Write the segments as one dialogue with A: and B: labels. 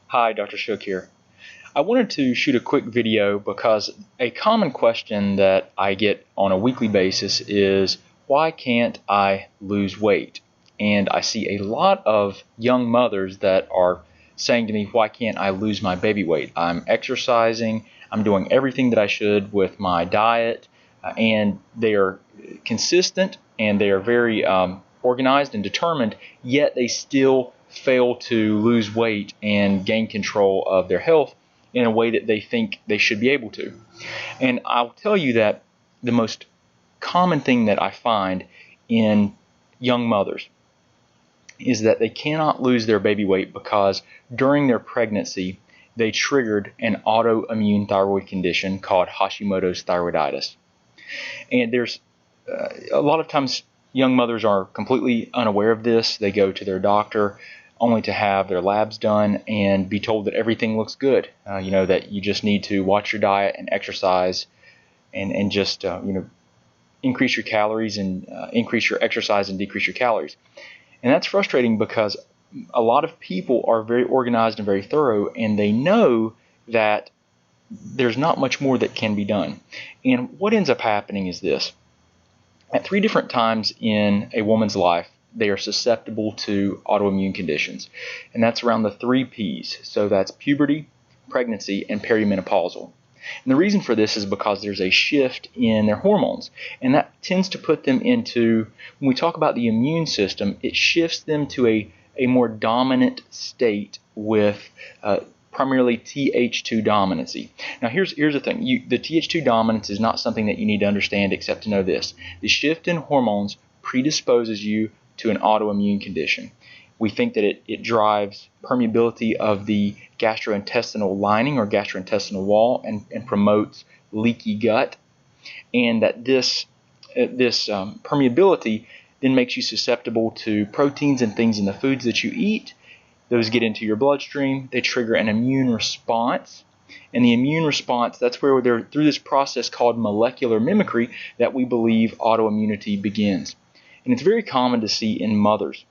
A: Hi, Dr. Shook here. I wanted to shoot a quick video because a common question that I get on a weekly basis is, why can't I lose weight? And I see a lot of young mothers that are saying to me, why can't I lose my baby weight? I'm exercising, I'm doing everything that I should with my diet, and they are consistent and they are very organized and determined, yet they still fail to lose weight and gain control of their health in a way that they think they should be able to. And I'll tell you that the most common thing that I find in young mothers is that they cannot lose their baby weight because during their pregnancy they triggered an autoimmune thyroid condition called Hashimoto's thyroiditis. And there's a lot of times young mothers are completely unaware of this. They go to their doctor only to have their labs done and be told that everything looks good. That you just need to watch your diet and exercise and just increase your calories and increase your exercise and decrease your calories. And that's frustrating because a lot of people are very organized and very thorough, and they know that there's not much more that can be done. And what ends up happening is this. At 3 different times in a woman's life, they are susceptible to autoimmune conditions. And that's around the 3 P's. So that's puberty, pregnancy, and perimenopausal. And the reason for this is because there's a shift in their hormones. And that tends to put them into, when we talk about the immune system, it shifts them to a more dominant state with primarily Th2 dominancy. Now here's the thing. The Th2 dominance is not something that you need to understand except to know this. The shift in hormones predisposes you to an autoimmune condition. We think that it drives permeability of the gastrointestinal lining or gastrointestinal wall and promotes leaky gut, and that this permeability then makes you susceptible to proteins and things in the foods that you eat. Those get into your bloodstream, they trigger an immune response, and the immune response, that's where they're through this process called molecular mimicry that we believe autoimmunity begins. And it's very common to see in mothers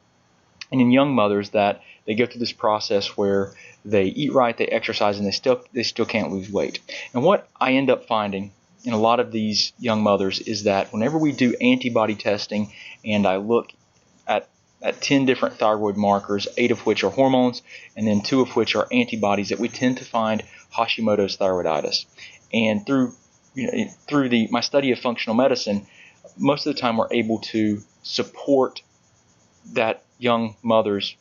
A: and in young mothers that they go through this process where they eat right, they exercise, and they still can't lose weight. And what I end up finding in a lot of these young mothers is that whenever we do antibody testing and I look at 10 different thyroid markers, 8 of which are hormones, and then 2 of which are antibodies, that we tend to find Hashimoto's thyroiditis. And through my study of functional medicine, most of the time we're able to support that young mother's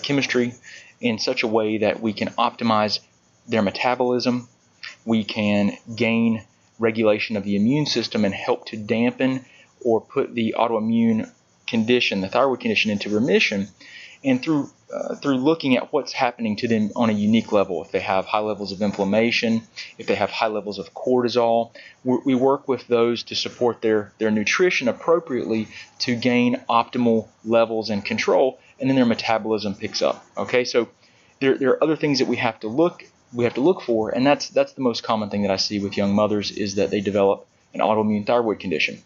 A: chemistry in such a way that we can optimize their metabolism, we can gain regulation of the immune system and help to dampen or put the autoimmune condition, the thyroid condition, into remission. And through looking at what's happening to them on a unique level, if they have high levels of inflammation, if they have high levels of cortisol, we work with those to support their nutrition appropriately to gain optimal levels and control, and then their metabolism picks up. Okay, so there are other things that we have to look for, and that's the most common thing that I see with young mothers, is that they develop an autoimmune thyroid condition.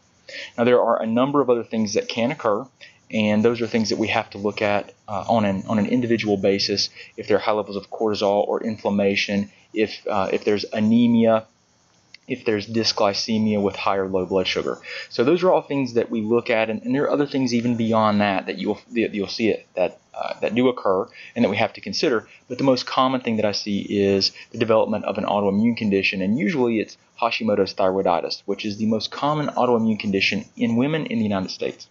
A: Now there are a number of other things that can occur, and those are things that we have to look at on an individual basis. If there are high levels of cortisol or inflammation, if there's anemia, if there's dysglycemia with high or low blood sugar. So those are all things that we look at, and there are other things even beyond that you'll see that do occur and that we have to consider. But the most common thing that I see is the development of an autoimmune condition, and usually it's Hashimoto's thyroiditis, which is the most common autoimmune condition in women in the United States.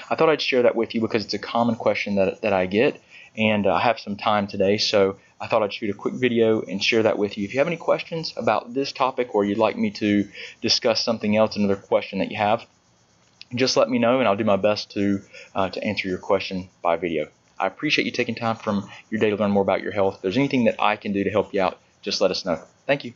A: I thought I'd share that with you because it's a common question that I get, and I have some time today, so I thought I'd shoot a quick video and share that with you. If you have any questions about this topic, or you'd like me to discuss something else, another question that you have, just let me know and I'll do my best to answer your question by video. I appreciate you taking time from your day to learn more about your health. If there's anything that I can do to help you out, just let us know. Thank you.